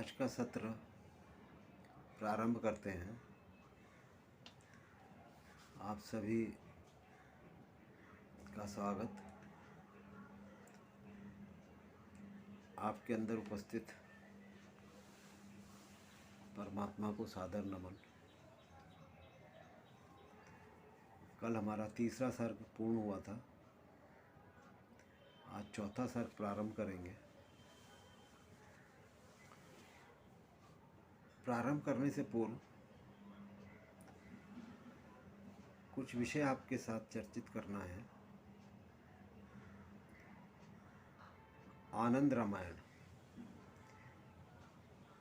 आज का सत्र प्रारंभ करते हैं। आप सभी का स्वागत। आपके अंदर उपस्थित परमात्मा को सादर नमन। कल हमारा तीसरा सर्ग पूर्ण हुआ था, आज चौथा सर्ग प्रारंभ करेंगे। प्रारंभ करने से पूर्व कुछ विषय आपके साथ चर्चित करना है। आनंद रामायण।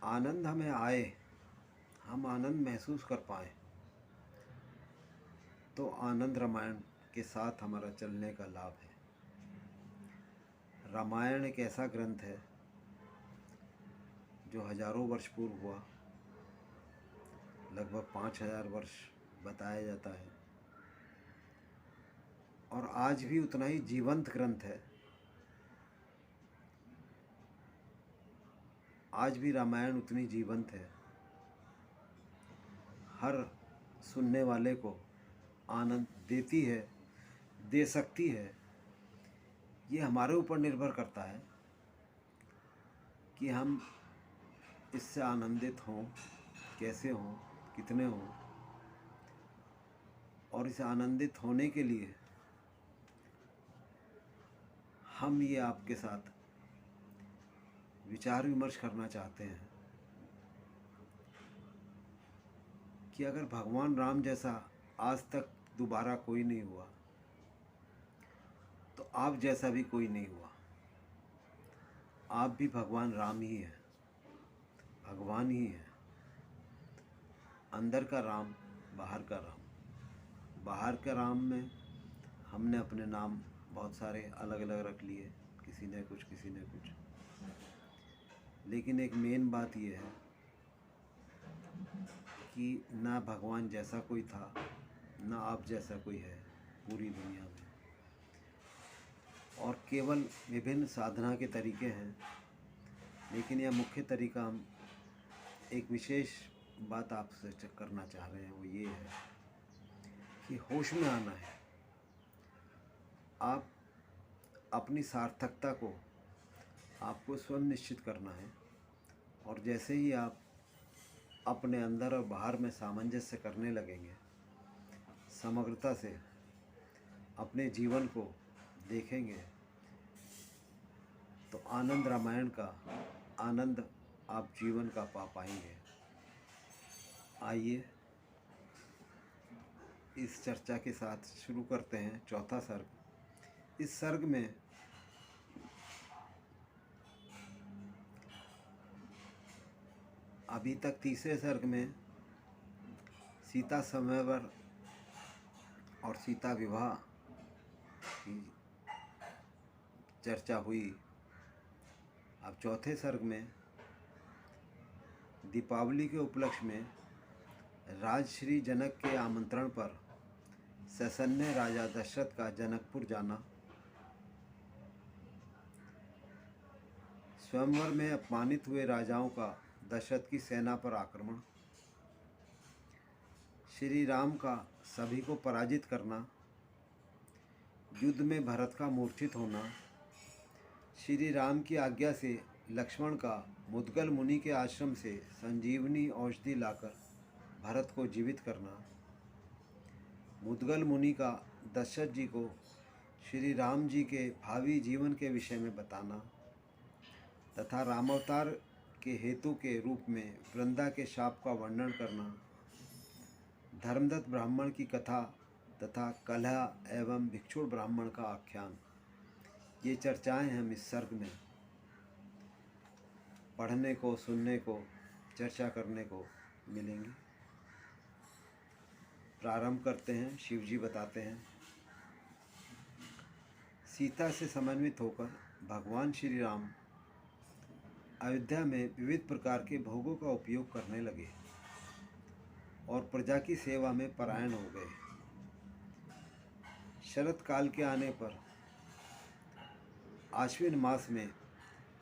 आनंद हमें आए, हम आनंद महसूस कर पाए तो आनंद रामायण के साथ हमारा चलने का लाभ है। रामायण एक ऐसा ग्रंथ है जो हजारों वर्ष पूर्व हुआ, लगभग 5000 वर्ष बताया जाता है, और आज भी उतना ही जीवंत ग्रंथ है। आज भी रामायण उतनी जीवंत है, हर सुनने वाले को आनंद देती है, दे सकती है। ये हमारे ऊपर निर्भर करता है कि हम इससे आनंदित हों, कैसे हों, कितने हों। और इसे आनंदित होने के लिए हम ये आपके साथ विचार विमर्श करना चाहते हैं कि अगर भगवान राम जैसा आज तक दोबारा कोई नहीं हुआ तो आप जैसा भी कोई नहीं हुआ। आप भी भगवान राम ही है, भगवान ही है। अंदर का राम, बाहर का राम। बाहर के राम में हमने अपने नाम बहुत सारे अलग अलग रख लिए, किसी ने कुछ, किसी ने कुछ। लेकिन एक मेन बात यह है कि ना भगवान जैसा कोई था, ना आप जैसा कोई है पूरी दुनिया में। और केवल विभिन्न साधना के तरीके हैं, लेकिन यह मुख्य तरीका हम एक विशेष बात आपसे करना चाह रहे हैं। वो ये है कि होश में आना है। आप अपनी सार्थकता को आपको स्वयं निश्चित करना है, और जैसे ही आप अपने अंदर और बाहर में सामंजस्य करने लगेंगे, समग्रता से अपने जीवन को देखेंगे, तो आनंद रामायण का आनंद आप जीवन का पा पाएंगे। आइए इस चर्चा के साथ शुरू करते हैं चौथा सर्ग। इस सर्ग में अभी तक तीसरे सर्ग में सीता स्वयंवर और सीता विवाह की चर्चा हुई। अब चौथे सर्ग में दीपावली के उपलक्ष्य में राजश्री जनक के आमंत्रण पर ससन्य राजा दशरथ का जनकपुर जाना, स्वयंवर में अपमानित हुए राजाओं का दशरथ की सेना पर आक्रमण, श्री राम का सभी को पराजित करना, युद्ध में भरत का मूर्छित होना, श्री राम की आज्ञा से लक्ष्मण का मुद्गल मुनि के आश्रम से संजीवनी औषधि लाकर भरत को जीवित करना, मुद्गल मुनि का दशरथ जी को श्री राम जी के भावी जीवन के विषय में बताना, तथा रामावतार के हेतु के रूप में वृंदा के शाप का वर्णन करना, धर्मदत्त ब्राह्मण की कथा तथा कलह एवं भिक्षुण ब्राह्मण का आख्यान। ये चर्चाएं हम इस सर्ग में पढ़ने को, सुनने को, चर्चा करने को मिलेंगी। प्रारंभ करते हैं। शिव जी बताते हैं, सीता से समन्वित होकर भगवान श्री राम अयोध्या में विविध प्रकार के भोगों का उपयोग करने लगे और प्रजा की सेवा में परायण हो गए। शरत काल के आने पर आश्विन मास में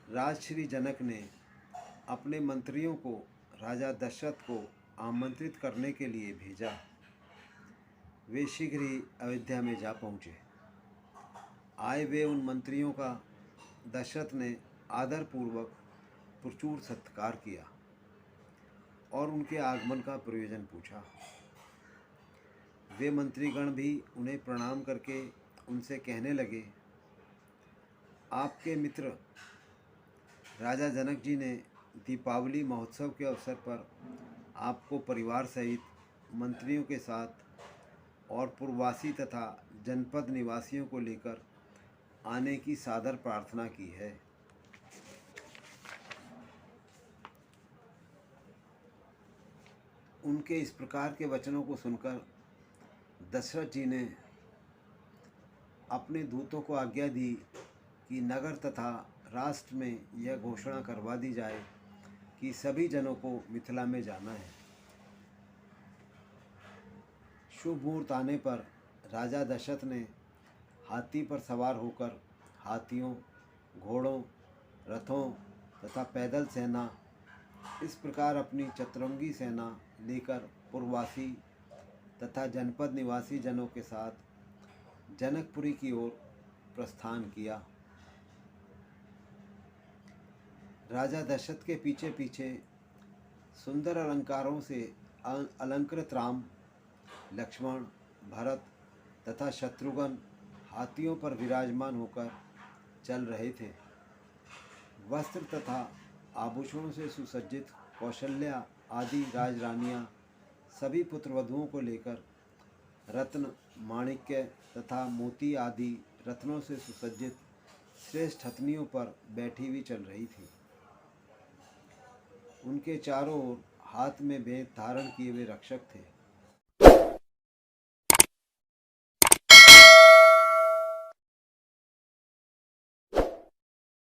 राजश्री जनक ने अपने मंत्रियों को राजा दशरथ को आमंत्रित करने के लिए भेजा। वे शीघ्र ही अयोध्या में जा पहुँचे। आए वे उन मंत्रियों का दशरथ ने आदरपूर्वक प्रचुर सत्कार किया और उनके आगमन का प्रयोजन पूछा। वे मंत्रीगण भी उन्हें प्रणाम करके उनसे कहने लगे, आपके मित्र राजा जनक जी ने दीपावली महोत्सव के अवसर पर आपको परिवार सहित मंत्रियों के साथ और पूर्ववासी तथा जनपद निवासियों को लेकर आने की सादर प्रार्थना की है। उनके इस प्रकार के वचनों को सुनकर दशरथ जी ने अपने दूतों को आज्ञा दी कि नगर तथा राष्ट्र में यह घोषणा करवा दी जाए कि सभी जनों को मिथिला में जाना है। शुभ मुहूर्त आने पर राजा दशरथ ने हाथी पर सवार होकर हाथियों, घोड़ों, रथों तथा पैदल सेना इस प्रकार अपनी चतुरंगी सेना लेकर पूर्ववासी तथा जनपद निवासी जनों के साथ जनकपुरी की ओर प्रस्थान किया। राजा दशरथ के पीछे पीछे सुंदर अलंकारों से अलंकृत राम, लक्ष्मण, भरत तथा शत्रुघ्न हाथियों पर विराजमान होकर चल रहे थे। वस्त्र तथा आभूषणों से सुसज्जित कौशल्या आदि राजरानियां सभी पुत्रवधुओं को लेकर रत्न, माणिक्य तथा मोती आदि रत्नों से सुसज्जित श्रेष्ठ हथनियों पर बैठी हुई चल रही थी। उनके चारों ओर हाथ में बेंत धारण किए हुए रक्षक थे।